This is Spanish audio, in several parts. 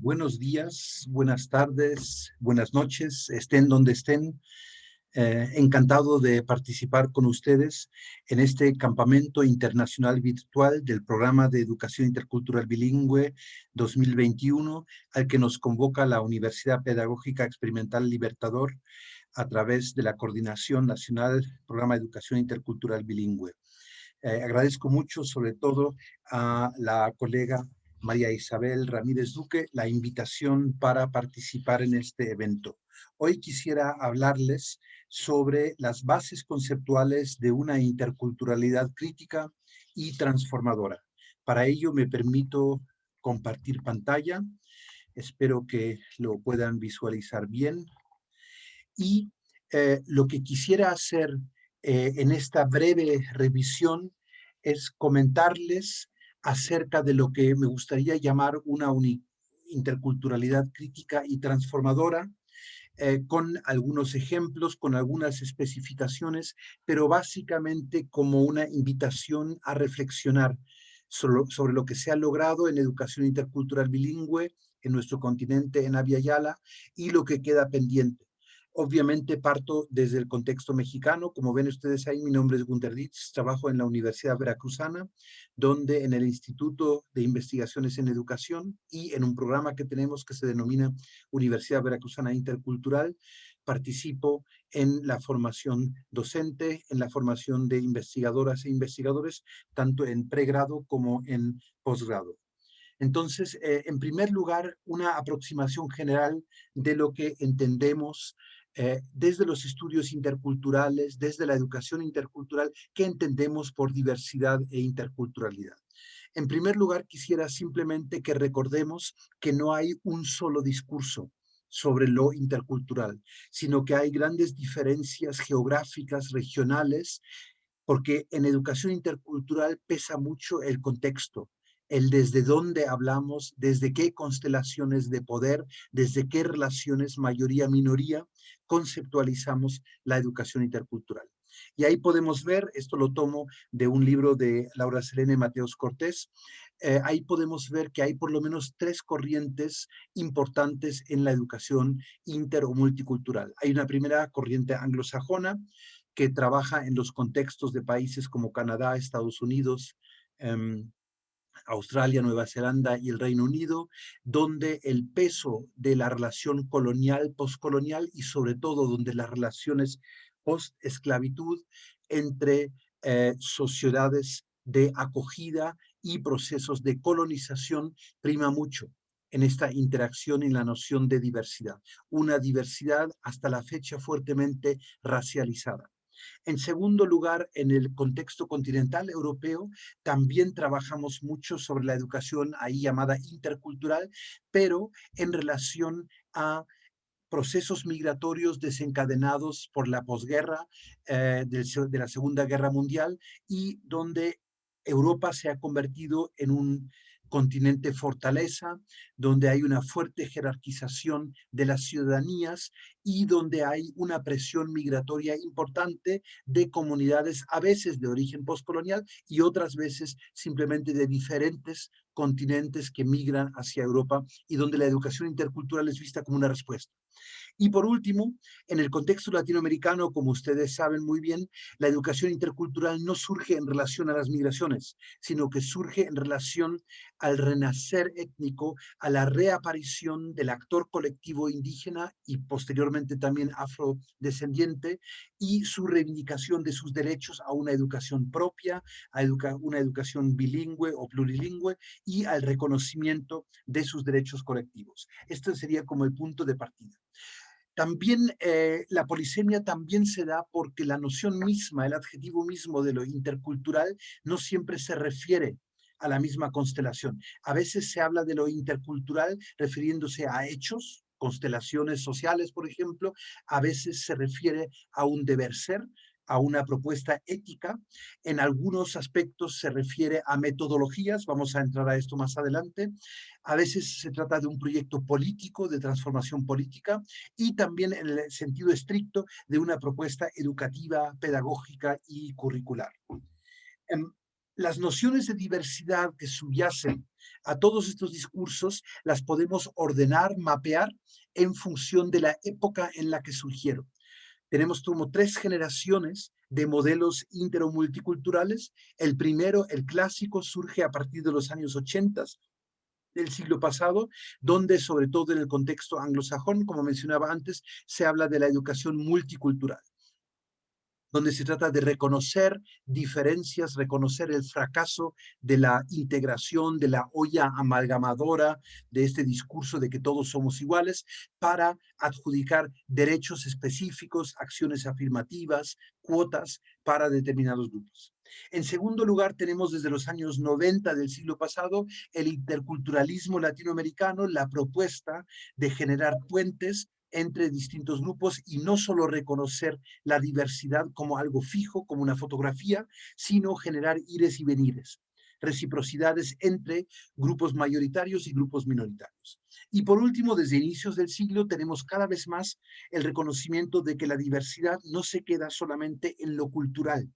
Buenos días, buenas tardes, buenas noches, estén donde estén. Encantado de participar con ustedes en este campamento internacional virtual del Programa de Educación Intercultural Bilingüe 2021, al que nos convoca la Universidad Pedagógica Experimental Libertador a través de la Coordinación Nacional Programa de Educación Intercultural Bilingüe. Agradezco mucho, sobre todo, a la colega María Isabel Ramírez Duque, la invitación para participar en este evento. Hoy quisiera hablarles sobre las bases conceptuales de una interculturalidad crítica y transformadora. Para ello me permito compartir pantalla. Espero que lo puedan visualizar bien. Y lo que quisiera hacer en esta breve revisión es comentarles acerca de lo que me gustaría llamar una interculturalidad crítica y transformadora, con algunos ejemplos, con algunas especificaciones, pero básicamente como una invitación a reflexionar sobre lo que se ha logrado en educación intercultural bilingüe en nuestro continente, en Abya Yala, y lo que queda pendiente. Obviamente parto desde el contexto mexicano. Como ven ustedes ahí, mi nombre es Gunter Dietz, trabajo en la Universidad Veracruzana, donde en el Instituto de Investigaciones en Educación y en un programa que tenemos que se denomina Universidad Veracruzana Intercultural, participo en la formación docente, en la formación de investigadoras e investigadores, tanto en pregrado como en posgrado. Entonces, en primer lugar, una aproximación general de lo que entendemos desde los estudios interculturales, desde la educación intercultural, qué entendemos por diversidad e interculturalidad. En primer lugar, quisiera simplemente que recordemos que no hay un solo discurso sobre lo intercultural, sino que hay grandes diferencias geográficas, regionales, porque en educación intercultural pesa mucho el contexto, el desde dónde hablamos, desde qué constelaciones de poder, desde qué relaciones mayoría-minoría conceptualizamos la educación intercultural. Y ahí podemos ver, esto lo tomo de un libro de Laura Selene Mateos Cortés, ahí podemos ver que hay por lo menos tres corrientes importantes en la educación inter o multicultural. Hay una primera corriente anglosajona, que trabaja en los contextos de países como Canadá, Estados Unidos, Australia, Nueva Zelanda y el Reino Unido, donde el peso de la relación colonial, postcolonial y sobre todo donde las relaciones post-esclavitud entre sociedades de acogida y procesos de colonización prima mucho en esta interacción en la noción de diversidad, una diversidad hasta la fecha fuertemente racializada. En segundo lugar, en el contexto continental europeo, también trabajamos mucho sobre la educación ahí llamada intercultural, pero en relación a procesos migratorios desencadenados por la posguerra de la Segunda Guerra Mundial y donde Europa se ha convertido en un continente fortaleza, donde hay una fuerte jerarquización de las ciudadanías y donde hay una presión migratoria importante de comunidades a veces de origen postcolonial y otras veces simplemente de diferentes continentes que migran hacia Europa y donde la educación intercultural es vista como una respuesta. Y por último, en el contexto latinoamericano, como ustedes saben muy bien, la educación intercultural no surge en relación a las migraciones, sino que surge en relación al renacer étnico, a la reaparición del actor colectivo indígena y posteriormente también afrodescendiente y su reivindicación de sus derechos a una educación propia, a una educación bilingüe o plurilingüe y al reconocimiento de sus derechos colectivos. Este sería como el punto de partida. También la polisemia también se da porque la noción misma, el adjetivo mismo de lo intercultural no siempre se refiere a la misma constelación. A veces se habla de lo intercultural refiriéndose a hechos, constelaciones sociales, por ejemplo. A veces se refiere a un deber ser, a una propuesta ética. En algunos aspectos se refiere a metodologías, vamos a entrar a esto más adelante. A veces se trata de un proyecto político, de transformación política, y también en el sentido estricto de una propuesta educativa, pedagógica y curricular. las nociones de diversidad que subyacen a todos estos discursos las podemos ordenar, mapear en función de la época en la que surgieron. Tenemos como 3 generaciones de modelos inter o multiculturales. El primero, el clásico, surge a partir de los años 80 del siglo pasado, donde sobre todo en el contexto anglosajón, como mencionaba antes, se habla de la educación multicultural, donde se trata de reconocer diferencias, reconocer el fracaso de la integración, de la olla amalgamadora, de este discurso de que todos somos iguales, para adjudicar derechos específicos, acciones afirmativas, cuotas para determinados grupos. En segundo lugar, tenemos desde los años 90 del siglo pasado el interculturalismo latinoamericano, la propuesta de generar puentes entre distintos grupos y no solo reconocer la diversidad como algo fijo, como una fotografía, sino generar ires y venires, reciprocidades entre grupos mayoritarios y grupos minoritarios. Y por último, desde inicios del siglo tenemos cada vez más el reconocimiento de que la diversidad no se queda solamente en lo cultural.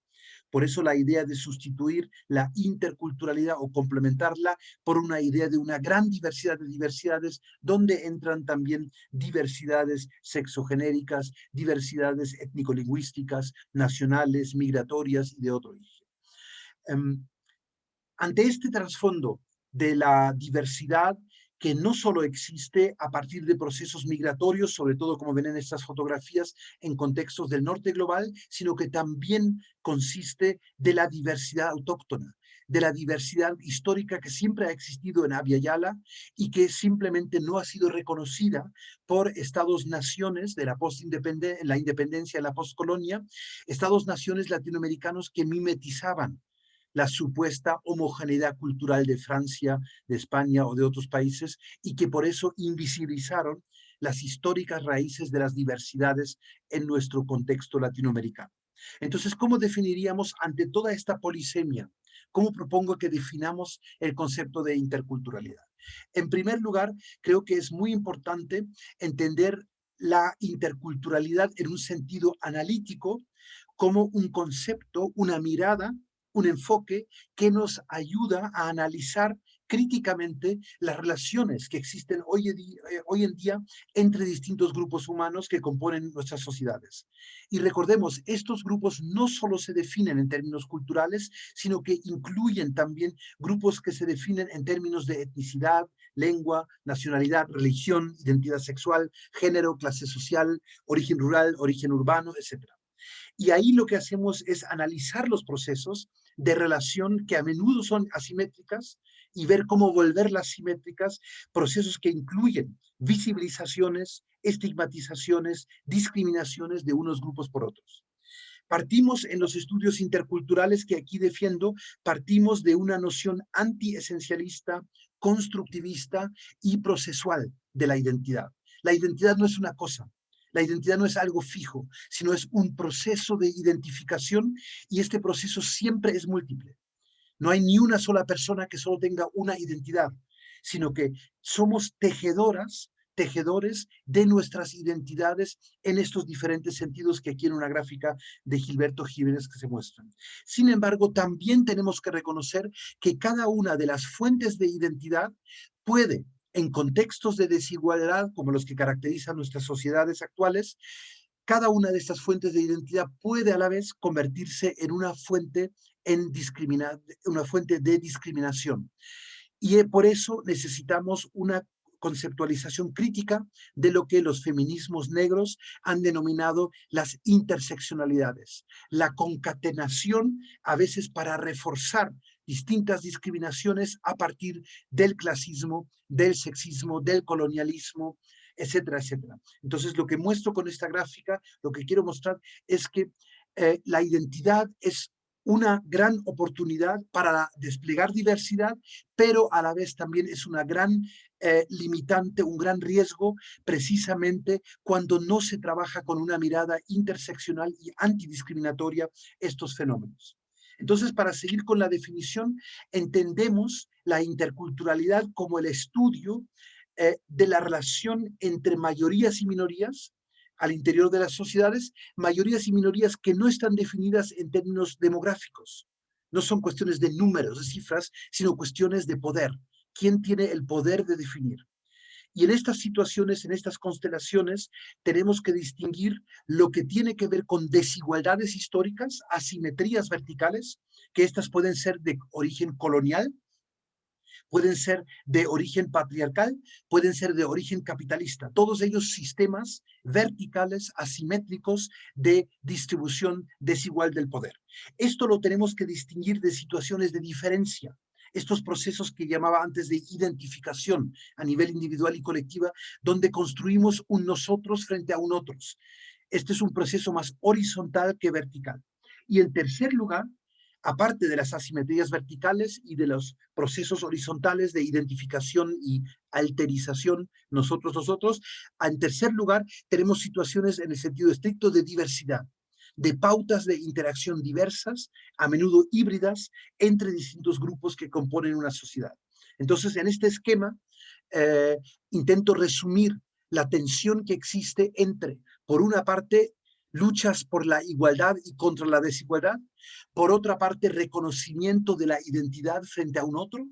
Por eso la idea de sustituir la interculturalidad o complementarla por una idea de una gran diversidad de diversidades, donde entran también diversidades sexogenéricas, diversidades étnico-lingüísticas, nacionales, migratorias y de otro origen. Ante este trasfondo de la diversidad que no solo existe a partir de procesos migratorios, sobre todo como ven en estas fotografías en contextos del norte global, sino que también consiste de la diversidad autóctona, de la diversidad histórica que siempre ha existido en Abya Yala y que simplemente no ha sido reconocida por estados-naciones de la la independencia, la postcolonia, estados-naciones latinoamericanos que mimetizaban la supuesta homogeneidad cultural de Francia, de España o de otros países y que por eso invisibilizaron las históricas raíces de las diversidades en nuestro contexto latinoamericano. Entonces, ¿cómo definiríamos ante toda esta polisemia? ¿Cómo propongo que definamos el concepto de interculturalidad? En primer lugar, creo que es muy importante entender la interculturalidad en un sentido analítico como un concepto, una mirada, un enfoque que nos ayuda a analizar críticamente las relaciones que existen hoy en día entre distintos grupos humanos que componen nuestras sociedades. Y recordemos, estos grupos no solo se definen en términos culturales, sino que incluyen también grupos que se definen en términos de etnicidad, lengua, nacionalidad, religión, identidad sexual, género, clase social, origen rural, origen urbano, etc. Y ahí lo que hacemos es analizar los procesos de relación que a menudo son asimétricas y ver cómo volverlas simétricas, procesos que incluyen visibilizaciones, estigmatizaciones, discriminaciones de unos grupos por otros. Partimos en los estudios interculturales que aquí defiendo, partimos de una noción antiesencialista, constructivista y procesual de la identidad. La identidad no es una cosa, la identidad no es algo fijo, sino es un proceso de identificación y este proceso siempre es múltiple. No hay ni una sola persona que solo tenga una identidad, sino que somos tejedores de nuestras identidades en estos diferentes sentidos que aquí en una gráfica de Gilberto Jiménez que se muestran. Sin embargo, también tenemos que reconocer que cada una de las fuentes de identidad puede, en contextos de desigualdad como los que caracterizan nuestras sociedades actuales, cada una de estas fuentes de identidad puede a la vez convertirse en una fuente, una fuente de discriminación. Y por eso necesitamos una conceptualización crítica de lo que los feminismos negros han denominado las interseccionalidades, la concatenación a veces para reforzar distintas discriminaciones a partir del clasismo, del sexismo, del colonialismo, etcétera, etcétera. Entonces, lo que muestro con esta gráfica, lo que quiero mostrar es que la identidad es una gran oportunidad para desplegar diversidad, pero a la vez también es una gran limitante, un gran riesgo, precisamente cuando no se trabaja con una mirada interseccional y antidiscriminatoria estos fenómenos. Entonces, para seguir con la definición, entendemos la interculturalidad como el estudio de la relación entre mayorías y minorías al interior de las sociedades, mayorías y minorías que no están definidas en términos demográficos, No son cuestiones de números, de cifras, sino cuestiones de poder. ¿Quién tiene el poder de definir? Y en estas situaciones, en estas constelaciones, tenemos que distinguir lo que tiene que ver con desigualdades históricas, asimetrías verticales, que estas pueden ser de origen colonial, pueden ser de origen patriarcal, pueden ser de origen capitalista. Todos ellos sistemas verticales, asimétricos de distribución desigual del poder. Esto lo tenemos que distinguir de situaciones de diferencia. Estos procesos que llamaba antes de identificación a nivel individual y colectiva, donde construimos un nosotros frente a un otros. Este es un proceso más horizontal que vertical. Y en tercer lugar, aparte de las asimetrías verticales y de los procesos horizontales de identificación y alterización, nosotros, en tercer lugar, tenemos situaciones en el sentido estricto de diversidad, de pautas de interacción diversas, a menudo híbridas, entre distintos grupos que componen una sociedad. Entonces, en este esquema, intento resumir la tensión que existe entre, por una parte, luchas por la igualdad y contra la desigualdad, por otra parte, reconocimiento de la identidad frente a un otro,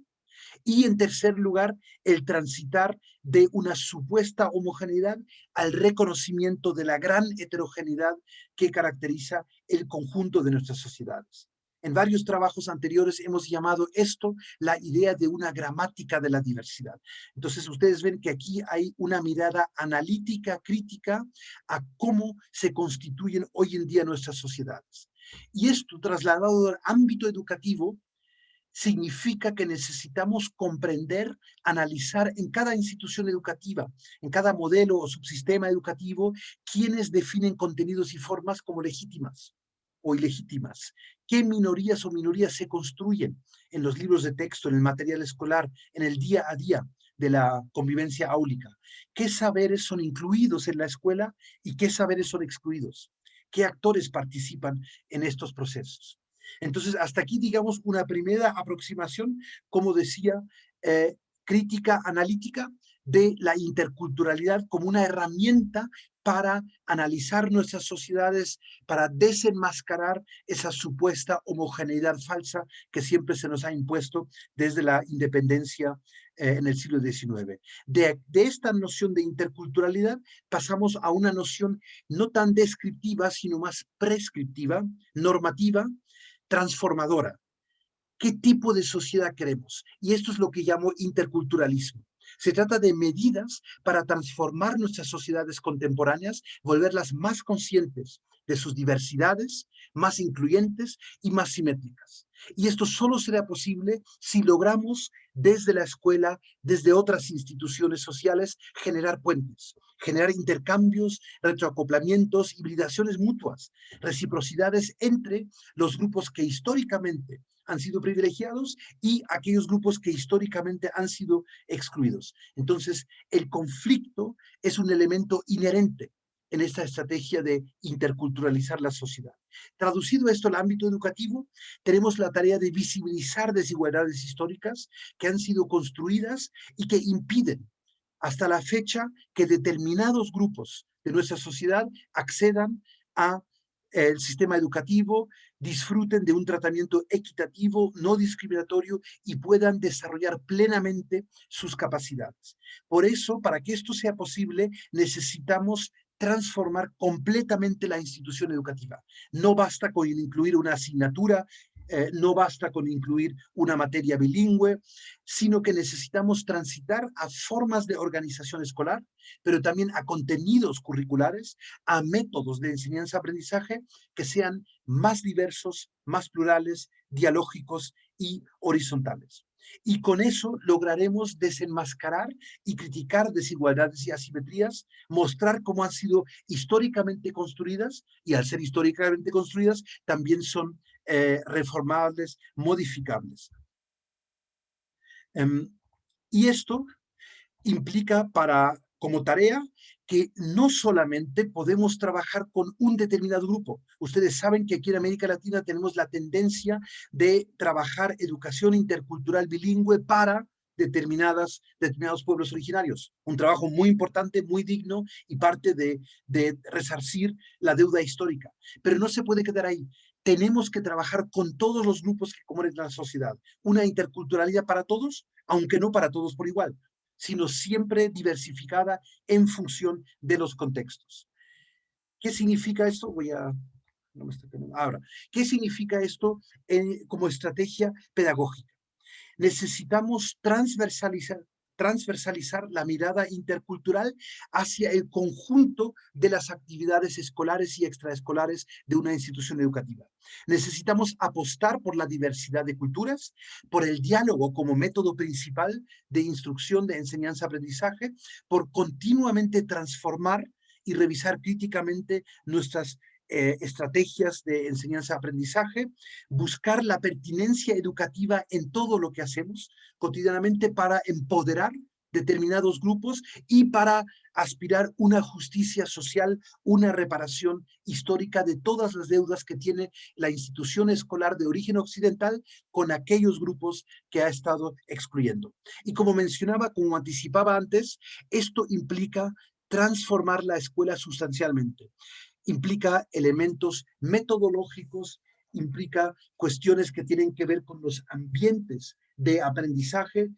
y en tercer lugar, el transitar de una supuesta homogeneidad al reconocimiento de la gran heterogeneidad que caracteriza el conjunto de nuestras sociedades. En varios trabajos anteriores hemos llamado esto la idea de una gramática de la diversidad. Entonces ustedes ven que aquí hay una mirada analítica, crítica, a cómo se constituyen hoy en día nuestras sociedades. Y esto trasladado al ámbito educativo significa que necesitamos comprender, analizar en cada institución educativa, en cada modelo o subsistema educativo, quiénes definen contenidos y formas como legítimas o ilegítimas, qué minorías o minorías se construyen en los libros de texto, en el material escolar, en el día a día de la convivencia áulica, qué saberes son incluidos en la escuela y qué saberes son excluidos, qué actores participan en estos procesos. Entonces, hasta aquí, digamos, una primera aproximación, como decía, crítica analítica de la interculturalidad como una herramienta para analizar nuestras sociedades, para desenmascarar esa supuesta homogeneidad falsa que siempre se nos ha impuesto desde la independencia en el siglo XIX. De esta noción de interculturalidad pasamos a una noción no tan descriptiva, sino más prescriptiva, normativa, transformadora. ¿Qué tipo de sociedad queremos? Y esto es lo que llamo interculturalismo. Se trata de medidas para transformar nuestras sociedades contemporáneas, volverlas más conscientes de sus diversidades, más incluyentes y más simétricas. Y esto solo será posible si logramos desde la escuela, desde otras instituciones sociales, generar puentes, generar intercambios, retroacoplamientos, hibridaciones mutuas, reciprocidades entre los grupos que históricamente han sido privilegiados y aquellos grupos que históricamente han sido excluidos. Entonces, el conflicto es un elemento inherente en esta estrategia de interculturalizar la sociedad. Traducido esto al ámbito educativo, tenemos la tarea de visibilizar desigualdades históricas que han sido construidas y que impiden hasta la fecha que determinados grupos de nuestra sociedad accedan a el sistema educativo, disfruten de un tratamiento equitativo, no discriminatorio y puedan desarrollar plenamente sus capacidades. Por eso, para que esto sea posible, necesitamos transformar completamente la institución educativa. No basta con incluir una asignatura, no basta con incluir una materia bilingüe, sino que necesitamos transitar a formas de organización escolar, pero también a contenidos curriculares, a métodos de enseñanza-aprendizaje que sean más diversos, más plurales, dialógicos y horizontales. Y con eso lograremos desenmascarar y criticar desigualdades y asimetrías, mostrar cómo han sido históricamente construidas y al ser históricamente construidas también son reformables, modificables. Y esto implica como tarea que no solamente podemos trabajar con un determinado grupo. Ustedes saben que aquí en América Latina tenemos la tendencia de trabajar educación intercultural bilingüe para determinados pueblos originarios. Un trabajo muy importante, muy digno y parte de resarcir la deuda histórica. Pero no se puede quedar ahí. tenemos que trabajar con todos los grupos que componen la sociedad. Una interculturalidad para todos, aunque no para todos por igual, sino siempre diversificada en función de los contextos. ¿Qué significa esto? No me está quedando. Ahora, ¿qué significa esto como estrategia pedagógica? Necesitamos transversalizar la mirada intercultural hacia el conjunto de las actividades escolares y extraescolares de una institución educativa. Necesitamos apostar por la diversidad de culturas, por el diálogo como método principal de instrucción, de enseñanza-aprendizaje, por continuamente transformar y revisar críticamente nuestras estrategias de enseñanza-aprendizaje, buscar la pertinencia educativa en todo lo que hacemos cotidianamente para empoderar determinados grupos y para aspirar una justicia social, una reparación histórica de todas las deudas que tiene la institución escolar de origen occidental con aquellos grupos que ha estado excluyendo. Y como mencionaba, como anticipaba antes, esto implica transformar la escuela sustancialmente. Implica elementos metodológicos, implica cuestiones que tienen que ver con los ambientes de aprendizaje,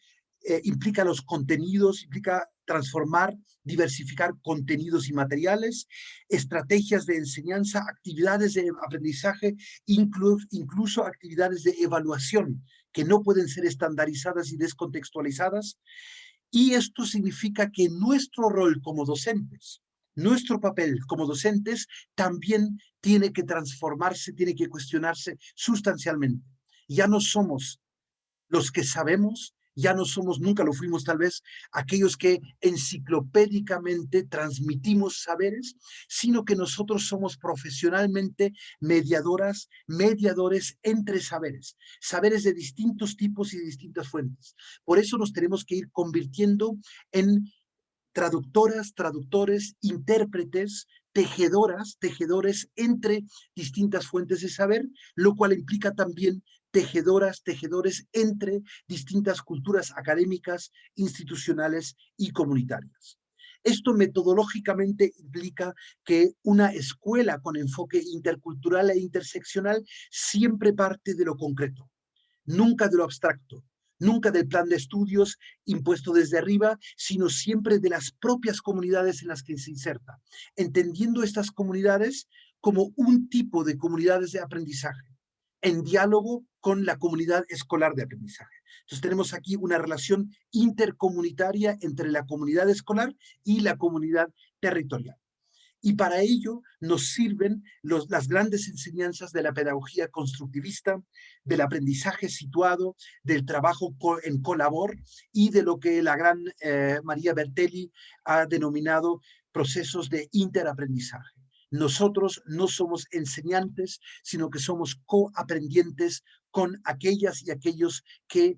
implica los contenidos, implica transformar, diversificar contenidos y materiales, estrategias de enseñanza, actividades de aprendizaje, incluso actividades de evaluación que no pueden ser estandarizadas y descontextualizadas. Y esto significa que nuestro rol como docentes, nuestro papel como docentes también tiene que transformarse, tiene que cuestionarse sustancialmente. Ya no somos los que sabemos, ya no somos, nunca lo fuimos tal vez, aquellos que enciclopédicamente transmitimos saberes, sino que nosotros somos profesionalmente mediadores entre saberes, saberes de distintos tipos y de distintas fuentes. Por eso nos tenemos que ir convirtiendo en traductoras, traductores, intérpretes, tejedores entre distintas fuentes de saber, lo cual implica también tejedores entre distintas culturas académicas, institucionales y comunitarias. Esto metodológicamente implica que una escuela con enfoque intercultural e interseccional siempre parte de lo concreto, nunca de lo abstracto, nunca del plan de estudios impuesto desde arriba, sino siempre de las propias comunidades en las que se inserta, entendiendo estas comunidades como un tipo de comunidades de aprendizaje, en diálogo con la comunidad escolar de aprendizaje. Entonces tenemos aquí una relación intercomunitaria entre la comunidad escolar y la comunidad territorial. Y para ello nos sirven las grandes enseñanzas de la pedagogía constructivista, del aprendizaje situado, del trabajo en colabor y de lo que la gran María Bertelli ha denominado procesos de interaprendizaje. Nosotros no somos enseñantes, sino que somos coaprendientes con aquellas y aquellos que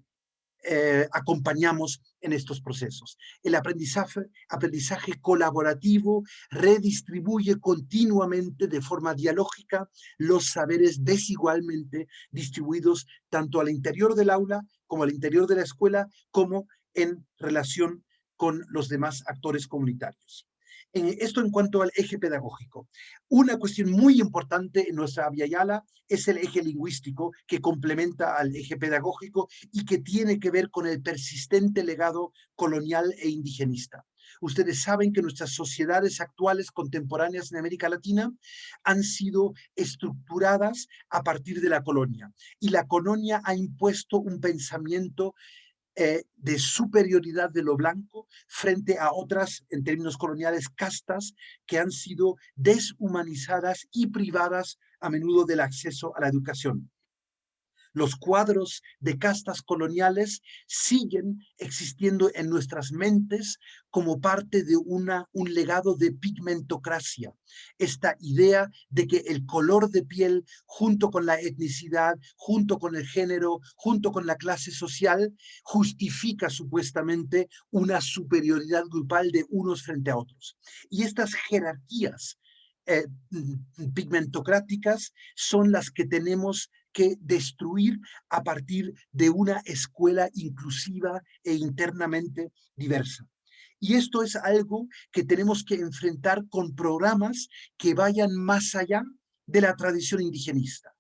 acompañamos en estos procesos. El aprendizaje colaborativo redistribuye continuamente de forma dialógica los saberes desigualmente distribuidos tanto al interior del aula como al interior de la escuela, como en relación con los demás actores comunitarios. Esto en cuanto al eje pedagógico. Una cuestión muy importante en nuestra Via Yala es el eje lingüístico que complementa al eje pedagógico y que tiene que ver con el persistente legado colonial e indigenista. Ustedes saben que nuestras sociedades actuales contemporáneas en América Latina han sido estructuradas a partir de la colonia, y la colonia ha impuesto un pensamiento de superioridad de lo blanco frente a otras, en términos coloniales, castas que han sido deshumanizadas y privadas a menudo del acceso a la educación. Los cuadros de castas coloniales siguen existiendo en nuestras mentes como parte de un legado de pigmentocracia. Esta idea de que el color de piel, junto con la etnicidad, junto con el género, junto con la clase social, justifica supuestamente una superioridad grupal de unos frente a otros. Y estas jerarquías pigmentocráticas son las que tenemos que destruir a partir de una escuela inclusiva e internamente diversa. Y esto es algo que tenemos que enfrentar con programas que vayan más allá de la tradición indigenista.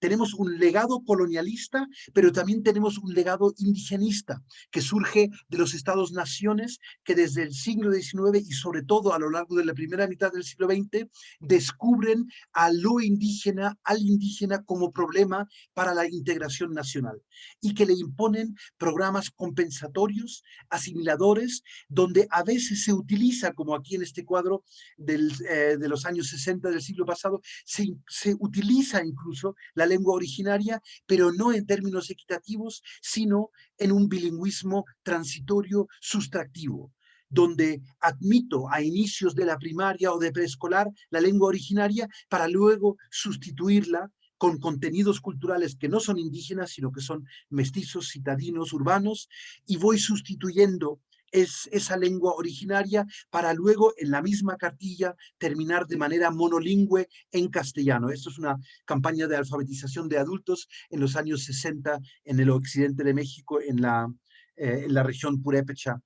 Tenemos un legado colonialista, pero también tenemos un legado indigenista que surge de los estados-naciones que desde el siglo XIX y sobre todo a lo largo de la primera mitad del siglo XX descubren a lo indígena, al indígena como problema para la integración nacional y que le imponen programas compensatorios, asimiladores, donde a veces se utiliza, como aquí en este cuadro de los años 60 del siglo pasado, se utiliza incluso la lengua originaria, pero no en términos equitativos, sino en un bilingüismo transitorio sustractivo, donde admito a inicios de la primaria o de preescolar la lengua originaria para luego sustituirla con contenidos culturales que no son indígenas, sino que son mestizos, citadinos, urbanos, y voy sustituyendo esa lengua originaria para luego en la misma cartilla terminar de manera monolingüe en castellano. Esto es una campaña de alfabetización de adultos en los años 60 en el occidente de México, en la región purépecha,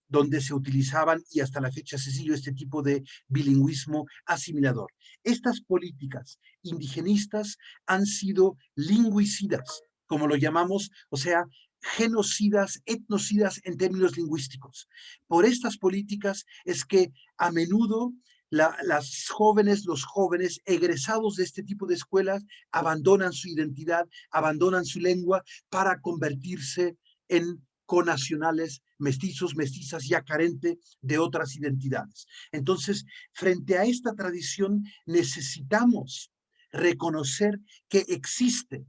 donde se utilizaban y hasta la fecha se sigue este tipo de bilingüismo asimilador. Estas políticas indigenistas han sido lingüicidas, como lo llamamos, o sea, genocidas, etnocidas en términos lingüísticos. Por estas políticas es que a menudo las jóvenes, los jóvenes egresados de este tipo de escuelas abandonan su identidad, abandonan su lengua para convertirse en conacionales, mestizos, mestizas ya carente de otras identidades. Entonces, frente a esta tradición necesitamos reconocer que existe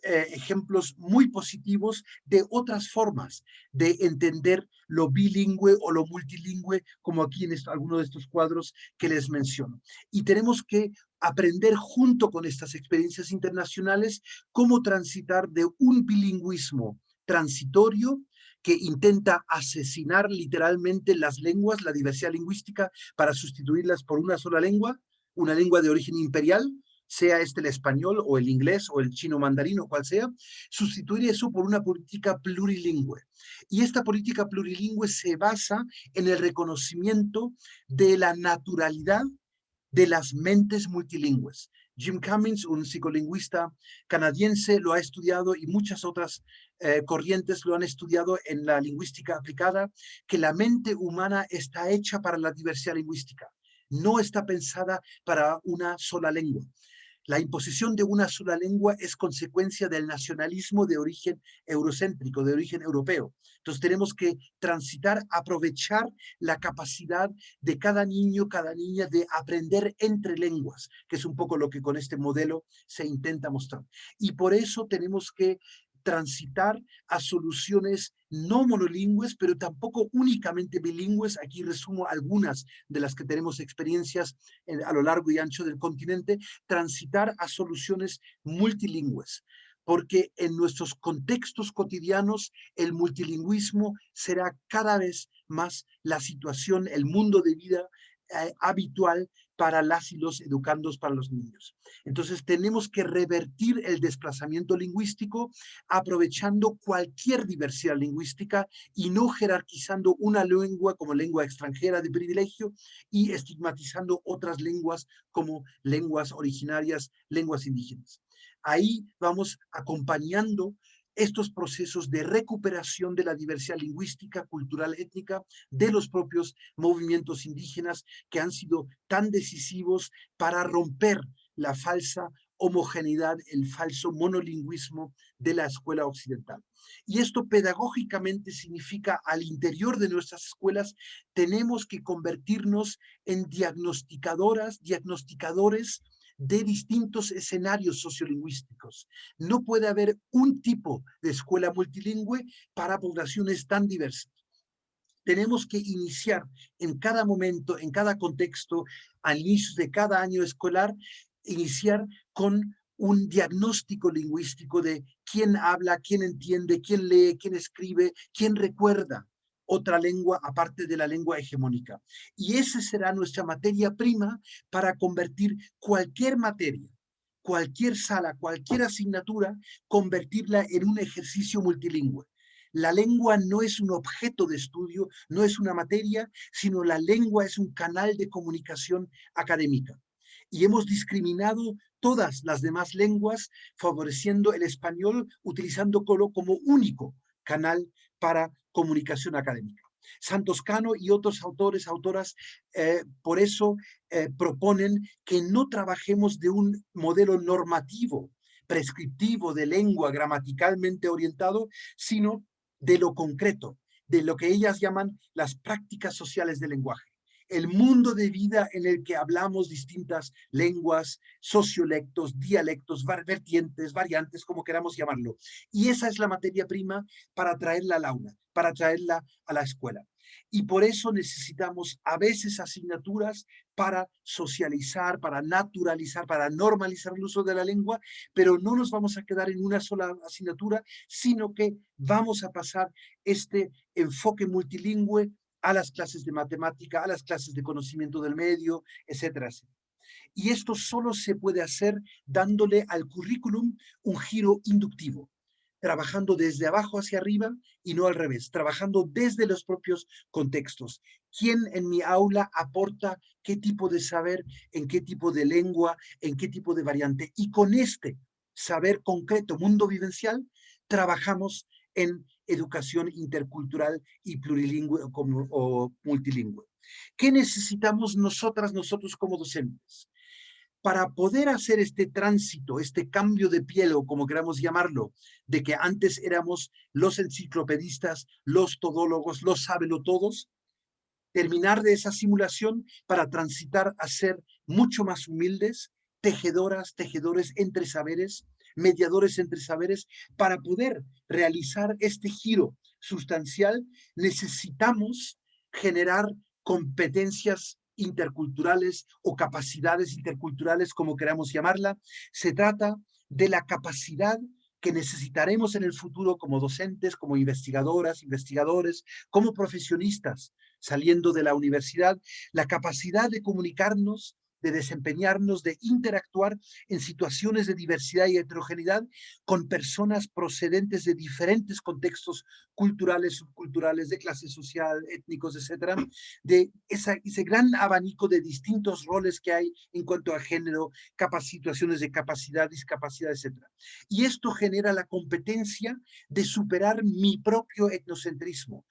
ejemplos muy positivos de otras formas de entender lo bilingüe o lo multilingüe, como aquí en algunos de estos cuadros que les menciono. Y tenemos que aprender junto con estas experiencias internacionales cómo transitar de un bilingüismo transitorio que intenta asesinar literalmente las lenguas, la diversidad lingüística, para sustituirlas por una lengua de origen imperial, sea este el español o el inglés o el chino mandarín o cual sea, sustituir eso por una política plurilingüe. Y esta política plurilingüe se basa en el reconocimiento de la naturalidad de las mentes multilingües. Jim Cummings, un psicolingüista canadiense, lo ha estudiado y muchas otras corrientes lo han estudiado en la lingüística aplicada, que la mente humana está hecha para la diversidad lingüística, no está pensada para una sola lengua. La imposición de una sola lengua es consecuencia del nacionalismo de origen eurocéntrico, de origen europeo. Entonces tenemos que transitar, aprovechar la capacidad de cada niño, cada niña de aprender entre lenguas, que es un poco lo que con este modelo se intenta mostrar. Y por eso tenemos que transitar a soluciones no monolingües, pero tampoco únicamente bilingües. Aquí resumo algunas de las que tenemos experiencias a lo largo y ancho del continente, transitar a soluciones multilingües, porque en nuestros contextos cotidianos el multilingüismo será cada vez más la situación, el mundo de vida habitual para las y los educandos, para los niños. Entonces tenemos que revertir el desplazamiento lingüístico aprovechando cualquier diversidad lingüística y no jerarquizando una lengua como lengua extranjera de privilegio y estigmatizando otras lenguas como lenguas originarias, lenguas indígenas. Ahí vamos acompañando estos procesos de recuperación de la diversidad lingüística, cultural, étnica de los propios movimientos indígenas que han sido tan decisivos para romper la falsa homogeneidad, el falso monolingüismo de la escuela occidental. Y esto pedagógicamente significa al interior de nuestras escuelas tenemos que convertirnos en diagnosticadores de distintos escenarios sociolingüísticos. No puede haber un tipo de escuela multilingüe para poblaciones tan diversas. Tenemos que iniciar en cada momento, en cada contexto, al inicio de cada año escolar, iniciar con un diagnóstico lingüístico de quién habla, quién entiende, quién lee, quién escribe, quién recuerda otra lengua aparte de la lengua hegemónica. Y esa será nuestra materia prima para convertir cualquier materia, cualquier sala, cualquier asignatura, convertirla en un ejercicio multilingüe. La lengua no es un objeto de estudio, no es una materia, sino la lengua es un canal de comunicación académica. y hemos discriminado todas las demás lenguas, favoreciendo el español, utilizándolo como único canal para comunicación académica. Santos Cano y otros autores, autoras, por eso proponen que no trabajemos de un modelo normativo, prescriptivo de lengua gramaticalmente orientado, sino de lo concreto, de lo que ellas llaman las prácticas sociales del lenguaje. El mundo de vida en el que hablamos distintas lenguas, sociolectos, dialectos, vertientes, variantes, como queramos llamarlo. Y esa es la materia prima para traerla al aula, para traerla a la escuela. Y por eso necesitamos a veces asignaturas para socializar, para naturalizar, para normalizar el uso de la lengua, pero no nos vamos a quedar en una sola asignatura, sino que vamos a pasar este enfoque multilingüe a las clases de matemática, a las clases de conocimiento del medio, etcétera, etcétera. Y esto solo se puede hacer dándole al currículum un giro inductivo, trabajando desde abajo hacia arriba y no al revés, trabajando desde los propios contextos. ¿Quién en mi aula aporta qué tipo de saber, en qué tipo de lengua, en qué tipo de variante? Y con este saber concreto, mundo vivencial, trabajamos en educación intercultural y plurilingüe o multilingüe. ¿Qué necesitamos nosotros como docentes? Para poder hacer este tránsito, este cambio de piel o como queramos llamarlo, de que antes éramos los enciclopedistas, los todólogos, los sabelotodos, terminar de esa simulación para transitar a ser mucho más humildes, tejedoras, tejedores entre saberes, mediadores entre saberes, para poder realizar este giro sustancial, necesitamos generar competencias interculturales o capacidades interculturales, como queramos llamarla. Se trata de la capacidad que necesitaremos en el futuro como docentes, como investigadoras, investigadores, como profesionistas saliendo de la universidad, la capacidad de comunicarnos, de desempeñarnos, de interactuar en situaciones de diversidad y heterogeneidad con personas procedentes de diferentes contextos culturales, subculturales, de clase social, étnicos, etcétera, de ese gran abanico de distintos roles que hay en cuanto a género, situaciones de capacidad, discapacidad, etcétera. Y esto genera la competencia de superar mi propio etnocentrismo,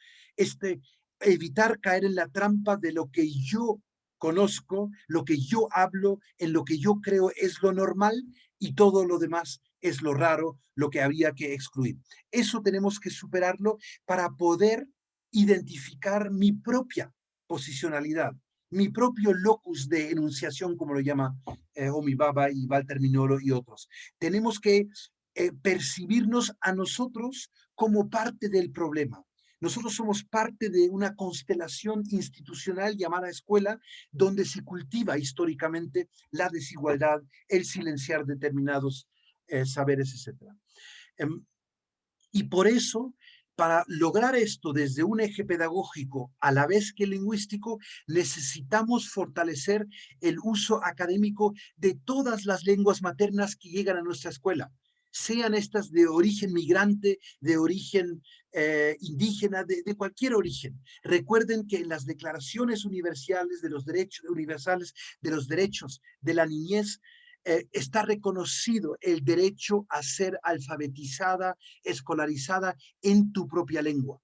evitar caer en la trampa de lo que yo conozco, lo que yo hablo, en lo que yo creo es lo normal y todo lo demás es lo raro, lo que había que excluir. Eso tenemos que superarlo para poder identificar mi propia posicionalidad, mi propio locus de enunciación, como lo llama Homi Bhabha y Walter Mignolo y otros. Tenemos que percibirnos a nosotros como parte del problema. Nosotros somos parte de una constelación institucional llamada escuela, donde se cultiva históricamente la desigualdad, el silenciar determinados saberes, etc. Y por eso, para lograr esto desde un eje pedagógico a la vez que lingüístico, necesitamos fortalecer el uso académico de todas las lenguas maternas que llegan a nuestra escuela, sean estas de origen migrante, de origen indígena, de cualquier origen. Recuerden que en las declaraciones universales de los derechos de la niñez, está reconocido el derecho a ser alfabetizada, escolarizada en tu propia lengua.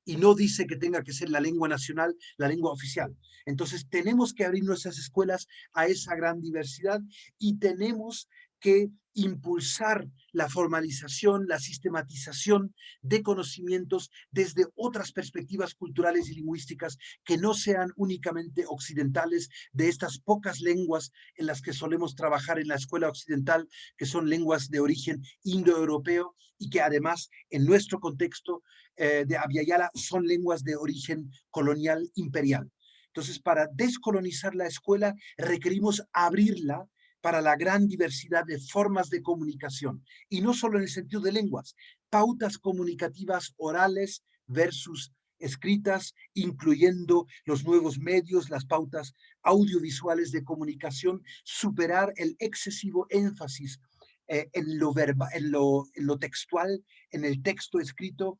Y no dice que tenga que ser la lengua nacional, la lengua oficial. Entonces tenemos que abrir nuestras escuelas a esa gran diversidad y tenemos que impulsar la formalización, la sistematización de conocimientos desde otras perspectivas culturales y lingüísticas que no sean únicamente occidentales, de estas pocas lenguas en las que solemos trabajar en la escuela occidental, que son lenguas de origen indoeuropeo y que además en nuestro contexto de Abya Yala son lenguas de origen colonial imperial. Entonces, para descolonizar la escuela requerimos abrirla para la gran diversidad de formas de comunicación, y no solo en el sentido de lenguas, pautas comunicativas orales versus escritas, incluyendo los nuevos medios, las pautas audiovisuales de comunicación, superar el excesivo énfasis en lo textual, en el texto escrito,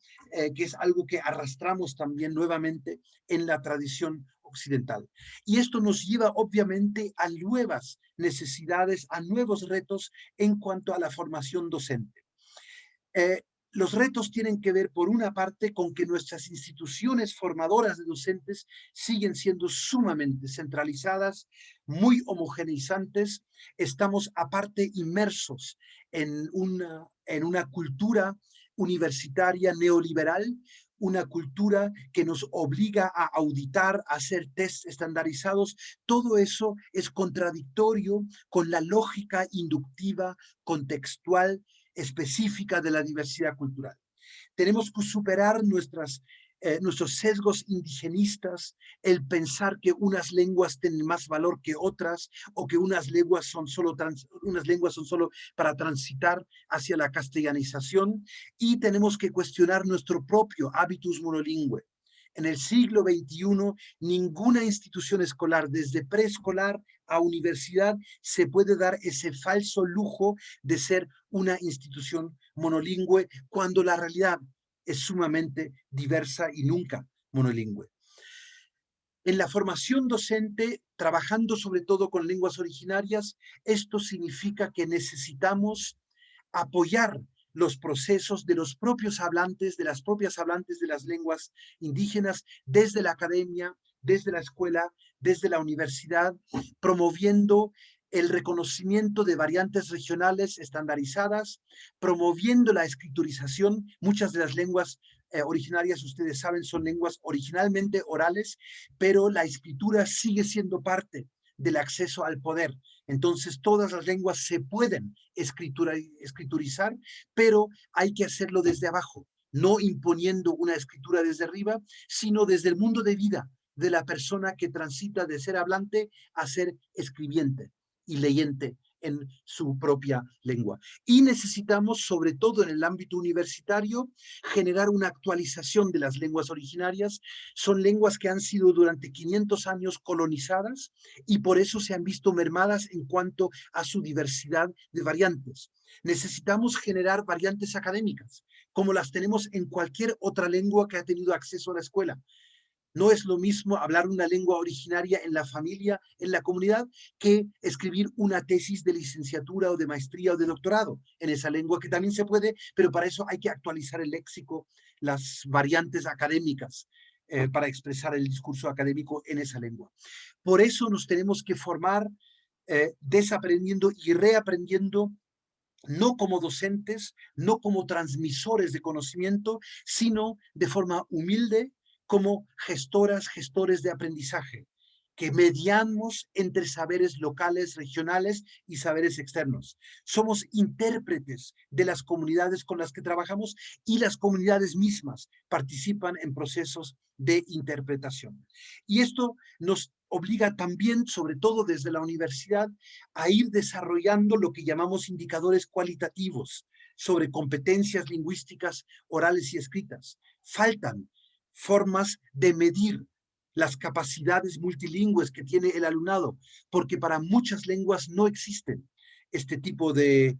que es algo que arrastramos también nuevamente en la tradición occidental. Y esto nos lleva obviamente a nuevas necesidades, a nuevos retos en cuanto a la formación docente. Los retos tienen que ver, por una parte, con que nuestras instituciones formadoras de docentes siguen siendo sumamente centralizadas, muy homogeneizantes. Estamos, aparte, inmersos en una cultura universitaria neoliberal, una cultura que nos obliga a auditar, a hacer tests estandarizados. Todo eso es contradictorio con la lógica inductiva, contextual, específica de la diversidad cultural. Tenemos que superar nuestros sesgos indigenistas, el pensar que unas lenguas tienen más valor que otras o que unas lenguas son solo para transitar hacia la castellanización, y tenemos que cuestionar nuestro propio hábitus monolingüe. En el siglo XXI, ninguna institución escolar, desde preescolar a universidad, se puede dar ese falso lujo de ser una institución monolingüe, cuando la realidad es sumamente diversa y nunca monolingüe. En la formación docente, trabajando sobre todo con lenguas originarias, esto significa que necesitamos apoyar los procesos de los propios hablantes, de las propias hablantes de las lenguas indígenas, desde la academia, desde la escuela, desde la universidad, promoviendo el reconocimiento de variantes regionales estandarizadas, promoviendo la escriturización. Muchas de las lenguas originarias, ustedes saben, son lenguas originalmente orales, pero la escritura sigue siendo parte del acceso al poder. Entonces, todas las lenguas se pueden escriturizar, pero hay que hacerlo desde abajo, no imponiendo una escritura desde arriba, sino desde el mundo de vida de la persona que transita de ser hablante a ser escribiente y leyente en su propia lengua. Y necesitamos, sobre todo en el ámbito universitario, generar una actualización de las lenguas originarias. Son lenguas que han sido durante 500 años colonizadas y por eso se han visto mermadas en cuanto a su diversidad de variantes. Necesitamos generar variantes académicas, como las tenemos en cualquier otra lengua que ha tenido acceso a la escuela. No es lo mismo hablar una lengua originaria en la familia, en la comunidad, que escribir una tesis de licenciatura o de maestría o de doctorado en esa lengua, que también se puede, pero para eso hay que actualizar el léxico, las variantes académicas, para expresar el discurso académico en esa lengua. Por eso nos tenemos que formar desaprendiendo y reaprendiendo, no como docentes, no como transmisores de conocimiento, sino de forma humilde, como gestores de aprendizaje, que mediamos entre saberes locales, regionales y saberes externos. Somos intérpretes de las comunidades con las que trabajamos, y las comunidades mismas participan en procesos de interpretación. Y esto nos obliga también, sobre todo desde la universidad, a ir desarrollando lo que llamamos indicadores cualitativos sobre competencias lingüísticas orales y escritas. Faltan formas de medir las capacidades multilingües que tiene el alumnado, porque para muchas lenguas no existen este tipo de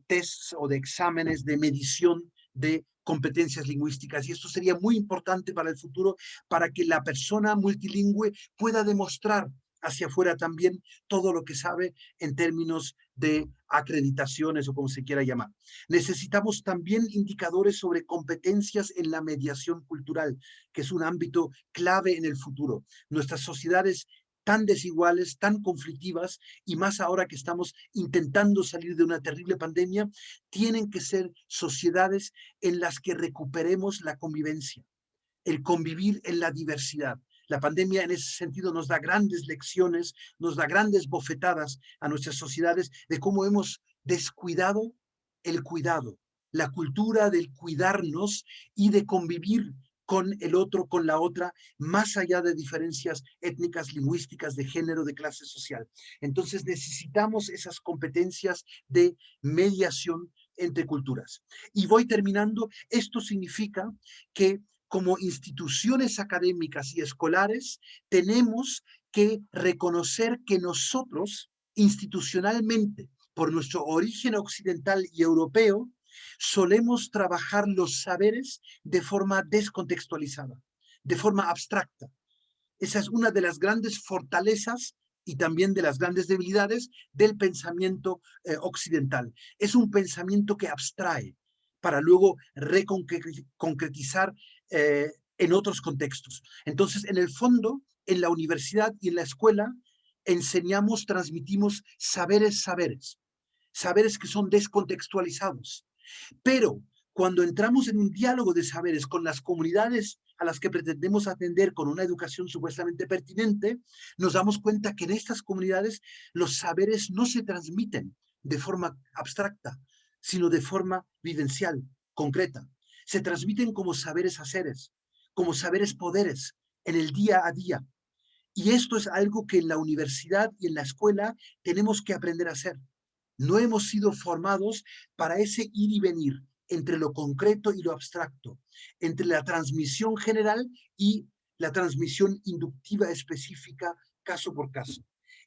tests o de exámenes de medición de competencias lingüísticas, y esto sería muy importante para el futuro, para que la persona multilingüe pueda demostrar hacia afuera también todo lo que sabe en términos de acreditaciones o como se quiera llamar. Necesitamos también indicadores sobre competencias en la mediación cultural, que es un ámbito clave en el futuro. Nuestras sociedades tan desiguales, tan conflictivas, y más ahora que estamos intentando salir de una terrible pandemia, tienen que ser sociedades en las que recuperemos la convivencia, el convivir en la diversidad. La pandemia en ese sentido nos da grandes lecciones, nos da grandes bofetadas a nuestras sociedades de cómo hemos descuidado el cuidado, la cultura del cuidarnos y de convivir con el otro, con la otra, más allá de diferencias étnicas, lingüísticas, de género, de clase social. Entonces necesitamos esas competencias de mediación entre culturas. Y voy terminando. Esto significa que como instituciones académicas y escolares tenemos que reconocer que nosotros institucionalmente, por nuestro origen occidental y europeo, solemos trabajar los saberes de forma descontextualizada, de forma abstracta. Esa es una de las grandes fortalezas y también de las grandes debilidades del pensamiento occidental. Es un pensamiento que abstrae para luego reconcretizar en otros contextos. Entonces, en el fondo, en la universidad y en la escuela, enseñamos, transmitimos saberes que son descontextualizados. Pero cuando entramos en un diálogo de saberes con las comunidades a las que pretendemos atender con una educación supuestamente pertinente, nos damos cuenta que en estas comunidades los saberes no se transmiten de forma abstracta, sino de forma vivencial, concreta. Se transmiten como saberes haceres, como saberes poderes en el día a día. Y esto es algo que en la universidad y en la escuela tenemos que aprender a hacer. No hemos sido formados para ese ir y venir entre lo concreto y lo abstracto, entre la transmisión general y la transmisión inductiva específica caso por caso.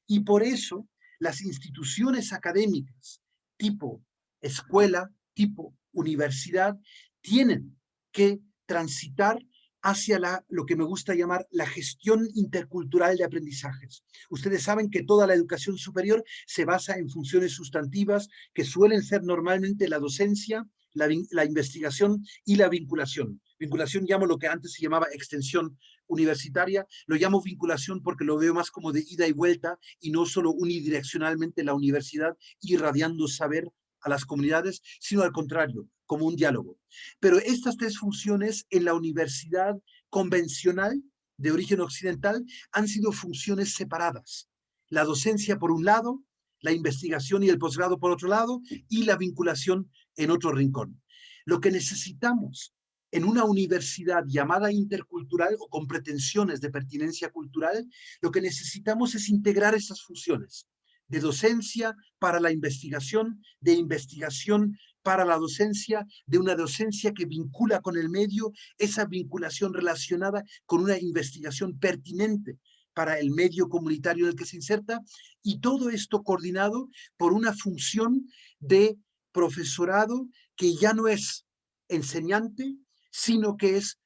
Y por eso las instituciones académicas tipo escuela, tipo universidad, tienen que transitar hacia lo que me gusta llamar la gestión intercultural de aprendizajes. Ustedes saben que toda la educación superior se basa en funciones sustantivas que suelen ser normalmente la docencia, la investigación y la vinculación. Vinculación llamo lo que antes se llamaba extensión universitaria, lo llamo vinculación porque lo veo más como de ida y vuelta y no solo unidireccionalmente la universidad irradiando saber a las comunidades, sino al contrario, como un diálogo. Pero estas tres funciones en la universidad convencional de origen occidental han sido funciones separadas. La docencia por un lado, la investigación y el posgrado por otro lado, y la vinculación en otro rincón. Lo que necesitamos en una universidad llamada intercultural o con pretensiones de pertinencia cultural, lo que necesitamos es integrar esas funciones de docencia para la investigación, de investigación para la docencia, de una docencia que vincula con el medio, esa vinculación relacionada con una investigación pertinente para el medio comunitario en el que se inserta, y todo esto coordinado por una función de profesorado que ya no es enseñante, sino que es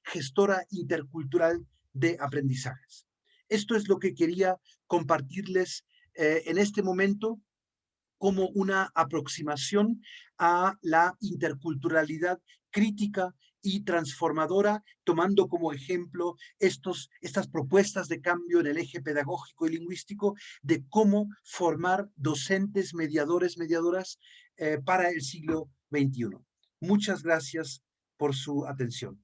gestora intercultural de aprendizajes. Esto es lo que quería compartirles en este momento como una aproximación a la interculturalidad crítica y transformadora, tomando como ejemplo estas propuestas de cambio en el eje pedagógico y lingüístico de cómo formar docentes, mediadores, mediadoras para el siglo XXI. Muchas gracias por su atención.